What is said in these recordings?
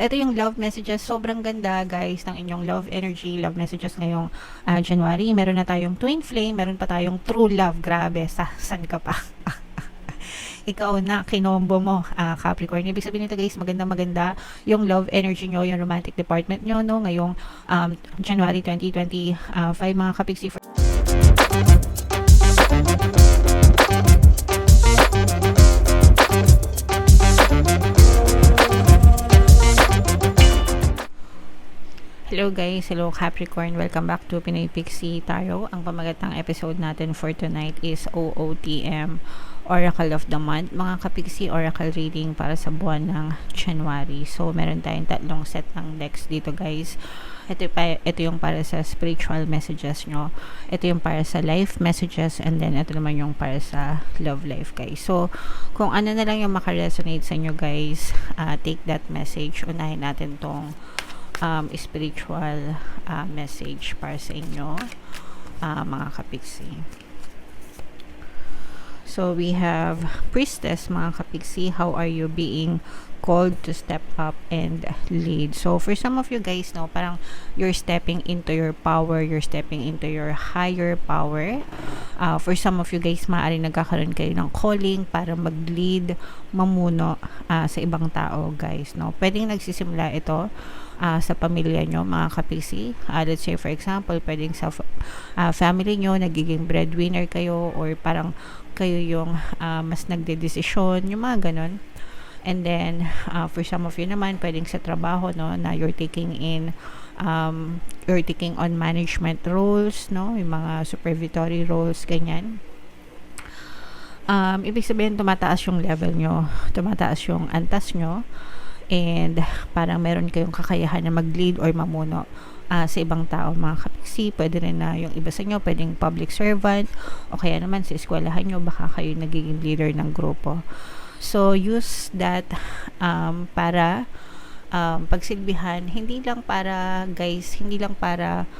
Ito yung love messages. Sobrang ganda, guys, ng inyong love energy, love messages ngayong January. Meron na tayong twin flame, meron pa tayong true love. Grabe, saan ka pa? Ikaw na, kinombo mo, Capricorn. Ibig sabihin nito, guys, maganda yung love energy nyo, yung romantic department nyo, no? Ngayong January 2025, mga kapiksi. Hello guys, hello Capricorn, welcome back to Pinoy Pixie Tarot. Ang pamagatang episode natin for tonight is OOTM, Oracle of the Month. Mga kapixie, Oracle reading para sa buwan ng January. So meron tayong tatlong set ng decks dito, guys. Ito yung para sa spiritual messages nyo. Ito yung para sa life messages, and then ito naman yung para sa love life, guys. So kung ano na lang yung makaresonate sa inyo, guys, take that message. Unahin natin tong spiritual message para sa inyo, mga kapiksi. So we have Priestess, mga kapiksi. How are you being called to step up and lead? So for some of you guys, no, parang you're stepping into your power, you're stepping into your higher power. For some of you guys, maaaring nagkakaroon kayo ng calling para mag-lead, mamuno sa ibang tao, guys, no. Pwedeng nagsisimula ito sa pamilya nyo, mga kapisi. Let's say for example, pwedeng sa family nyo, nagiging breadwinner kayo, or parang kayo yung mas nagde-desisyon, yung mga ganon. And then for some of you naman, pwedeng sa trabaho, no, na you're taking on management roles, no, yung mga supervisory roles, ganyan. Ibig sabihin, tumataas yung level nyo, tumataas yung antas nyo, and parang meron kayong kakayahan na mag-lead or mamuno sa ibang tao, mga kapiksi. Pwede rin na yung iba sa inyo, pwedeng public servant, o kaya naman sa eskwelahan nyo, baka kayo nagiging leader ng grupo. So use that para pagsilbihan, hindi lang para, guys, hindi lang para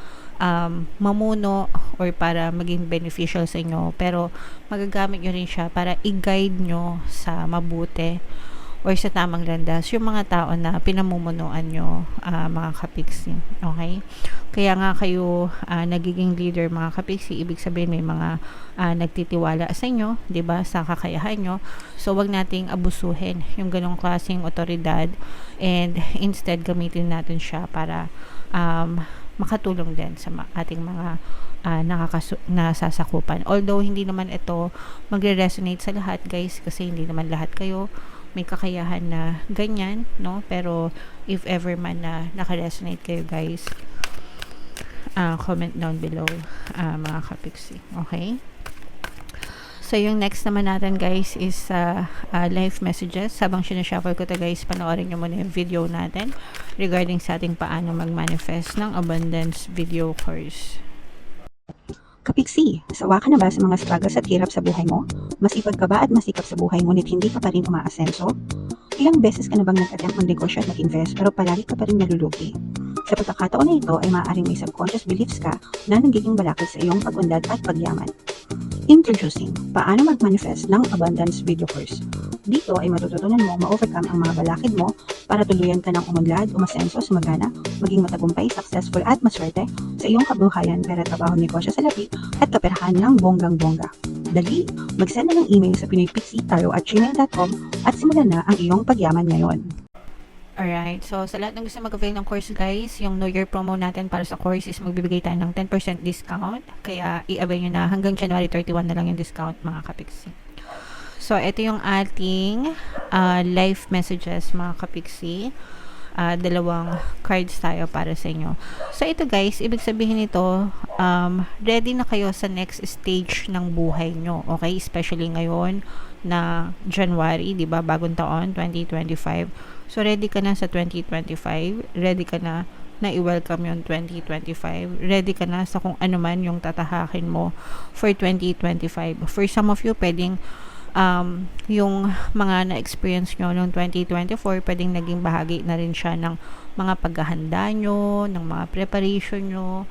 mamuno or para maging beneficial sa inyo, pero magagamit nyo rin siya para i-guide nyo sa mabuti or sa tamang landas yung mga tao na pinamumunuan nyo, mga kapiksi. Okay? Kaya nga kayo nagiging leader, mga kapiksi. Ibig sabihin, may mga nagtitiwala sa inyo, 'di ba, sa kakayahan nyo. So wag nating abusuhin yung ganong klaseng otoridad, and instead gamitin natin siya para makatulong din sa ating mga nasasakupan. Although hindi naman ito magre-resonate sa lahat, guys, kasi hindi naman lahat kayo may kakayahan na ganyan, no? Pero if ever man na naka-resonate kayo, guys, comment down below, mga kapiksi. Okay? So yung next naman natin, guys, is life messages. Habang sinashuffle ko to, guys, panoorin nyo muna yung video natin regarding sa ating paano mag-manifest ng abundance video course. Kapiksi, sawa ka na ba sa mga struggles at hirap sa buhay mo? Masipag ka ba at masikap sa buhay ngunit hindi ka pa rin umaasenso? Ilang beses ka na bang nag-attempt mag-negosyo at mag-invest pero palagi ka pa rin nalulugi? Sa pagkakataon na ito ay maaaring may subconscious beliefs ka na nagiging balakid sa iyong pag-unlad at pagyaman. Introducing, paano mag-manifest ng abundance video course. Dito ay matututunan mo ma-overcome ang mga balakid mo para tuluyan ka ng umunlad, umasenso, sumagana, maging matagumpay, successful at maswerte sa iyong kabuhayan, pera, trabaho, negosyo sa labi at kaperahan ng bonggang-bongga. Dali, mag-send na ng email sa pinoypixie@gmail.com at simulan na ang iyong pagyaman ngayon. Alright, so sa lahat ng gusto mag-avail ng course, guys, yung New Year promo natin para sa course is magbibigay tayo ng 10% discount. Kaya i-avail nyo na, hanggang January 31 na lang yung discount, mga kapiksi. So ito yung ating life messages, mga kapiksi. Dalawang cards tayo para sa inyo. So ito, guys, ibig sabihin nito, ready na kayo sa next stage ng buhay nyo. Okay? Especially ngayon na January, di ba? Bagong taon, 2025. So ready ka na sa 2025, ready ka na i-welcome yung 2025, ready ka na sa kung ano man yung tatahakin mo for 2025. For some of you, pwedeng yung mga na-experience nyo noong 2024, pwedeng naging bahagi na rin siya ng mga paghahanda nyo, ng mga preparation nyo,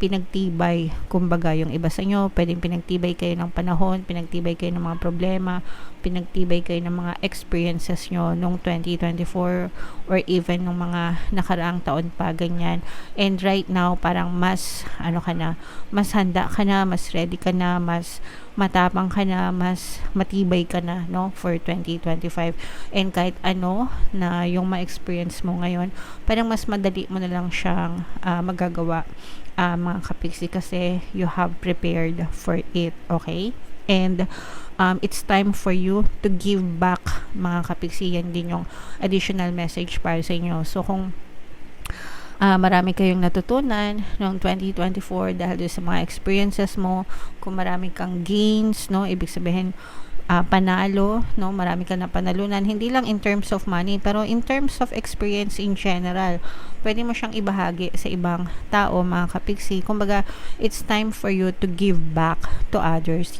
pinagtibay, kumbaga yung iba sa inyo, pwedeng pinagtibay kayo ng panahon, pinagtibay kayo ng mga problema, pinagtibay kayo ng mga experiences nyo nung 2024 or even nung mga nakaraang taon pa, ganyan. And right now, parang mas mas handa ka na, mas ready ka na, mas matapang ka na, mas matibay ka na, no, for 2025. And kahit ano na yung ma-experience mo ngayon, parang mas madali mo na lang siyang magagawa, mga kapiksi, kasi you have prepared for it, okay? And it's time for you to give back, mga kapiksi. Yan din yung additional message para sa inyo. So kung marami kayong natutunan noong 2024 dahil sa mga experiences mo, kung marami kang gains, no, ibig sabihin panalo, no, marami kang napanalunan, hindi lang in terms of money, pero in terms of experience in general, pwede mo siyang ibahagi sa ibang tao, mga kapiksi. Kumbaga, it's time for you to give back to others.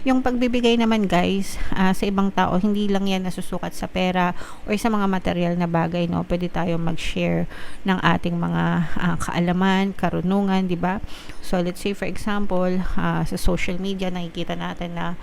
Yung pagbibigay naman, guys, sa ibang tao, hindi lang yan nasusukat sa pera or sa mga material na bagay, no. Pwede tayo mag-share ng ating mga kaalaman, karunungan, di ba? So let's say for example, sa social media nakikita natin na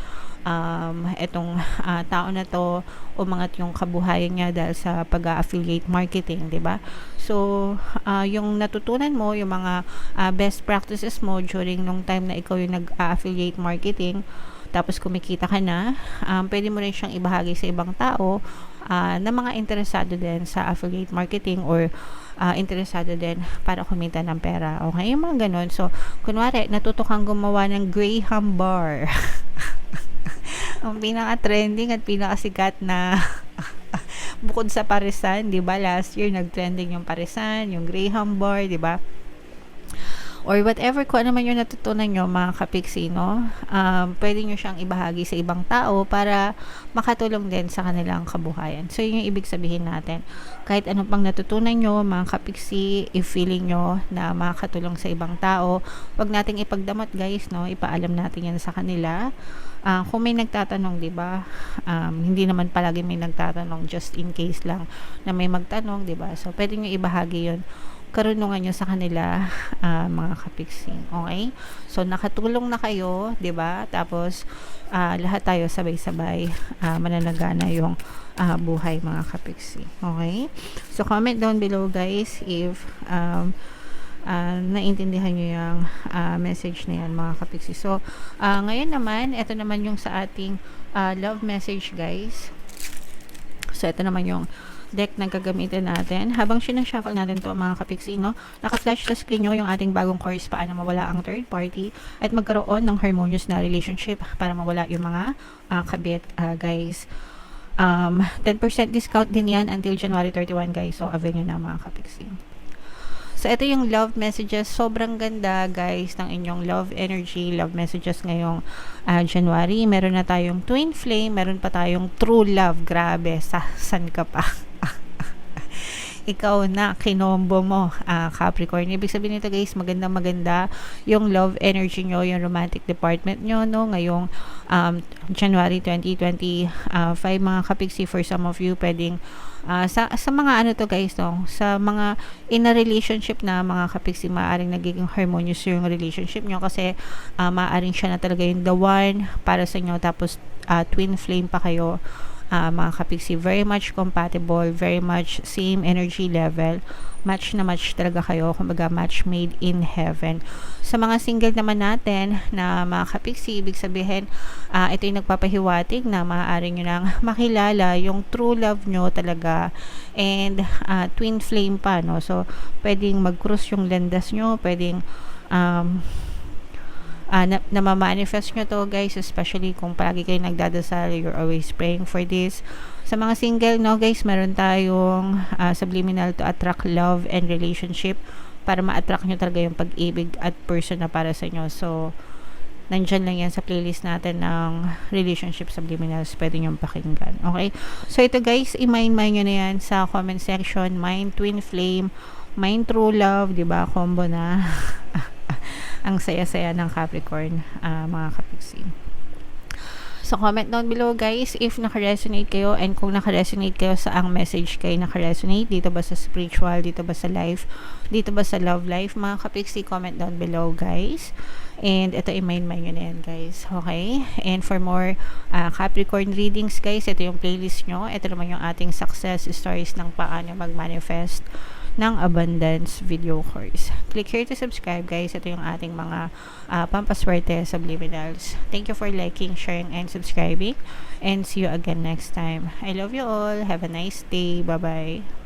etong tao na to, umangat yung kabuhayan niya dahil sa pag-affiliate marketing, 'di ba? So yung natutunan mo, yung mga best practices mo during nung time na ikaw yung nag-affiliate marketing, tapos kumikita ka na, pwede mo rin siyang ibahagi sa ibang tao na mga interesado din sa affiliate marketing or interesado din para kumita ng pera. Okay, yung mga ganun. So kunwari natuto kang gumawa ng Graham bar. Ang pinaka-trending at pinaka-sikat na bukod sa parisan, 'di ba? Last year nag-trending yung parisan, yung Graham bar, 'di ba? Or whatever, kung ano man yung natutunan nyo, mga kapiksi, no? Pwede nyo siyang ibahagi sa ibang tao para makatulong din sa kanilang kabuhayan. So, yun yung ibig sabihin natin. Kahit ano pang natutunan nyo, mga kapiksi, if feeling nyo na makatulong sa ibang tao, wag nating ipagdamot, guys, no? Ipaalam natin yan sa kanila. Kung may nagtatanong, di ba? Hindi naman palagi may nagtatanong, just in case lang na may magtanong, di ba? So, pwede nyo ibahagi yun, karunungan nyo sa kanila, mga kapiksi. Okay? So, nakatulong na kayo, 'di ba? Tapos, lahat tayo sabay-sabay mananagana yung buhay, mga kapiksi. Okay? So, comment down below, guys, if naintindihan nyo yung message na yan, mga kapiksi. So, ngayon naman, ito naman yung sa ating love message, guys. So, ito naman yung deck na gagamitin natin. Habang sinashuffle natin to, mga kapiksi, no, naka-flash sa screen nyo yung ating bagong course, paano mawala ang third party at magkaroon ng harmonious na relationship para mawala yung mga kabit, guys. 10% discount din yan until January 31, guys. So, avail nyo na, mga kapiksi. So, ito yung love messages. Sobrang ganda, guys, ng inyong love energy, love messages ngayong January. Meron na tayong twin flame, meron pa tayong true love. Grabe, san ka pa? Ikaw na, kinombo mo, Capricorn. Ibig sabihin nito, guys, maganda yung love energy nyo, yung romantic department nyo, no, ngayong January 2025, mga kapiksi. For some of you, pwedeng sa mga ano to, guys, no, sa mga in a relationship na, mga kapiksi, maaaring nagiging harmonious yung relationship nyo kasi maaaring siya na talaga yung the one para sa inyo, tapos twin flame pa kayo, mga kapiksi. Very much compatible, very much same energy level, match na match talaga kayo, kumbaga match made in heaven. Sa mga single naman natin na mga kapiksi, ibig sabihin ito yung nagpapahiwatig na maaari nyo nang makilala yung true love nyo talaga, and twin flame pa, no? So pwedeng mag-cross yung landas nyo, pwedeng na ma-manifest nyo to, guys, especially kung palagi kayo nagdadasal, you're always praying for this. Sa mga single, no, guys, meron tayong subliminal to attract love and relationship para ma-attract nyo talaga yung pag-ibig at person na para sa inyo. So, nandyan lang yan sa playlist natin ng relationship subliminals, pwede nyo pakinggan. Okay? So, ito, guys, i-mind nyo na yan sa comment section. Mind twin flame, mind true love, diba? Combo na. Ang saya-saya ng Capricorn, mga kapiksi. So, comment down below guys if naka-resonate kayo, and kung naka-resonate kayo sa ang message kayo naka-resonate. Dito ba sa spiritual, dito ba sa life, dito ba sa love life, mga kapixie, comment down below guys. And ito i-mind nyo na yan guys. Okay? And for more Capricorn readings guys, ito yung playlist nyo. Ito naman yung ating success stories ng paano mag-manifest ng abundance video course. Click here to subscribe guys. Ito yung ating mga pampaswerte subliminals. Thank you for liking, sharing, and subscribing, and see you again next time. I love you all. Have a nice day. Bye bye.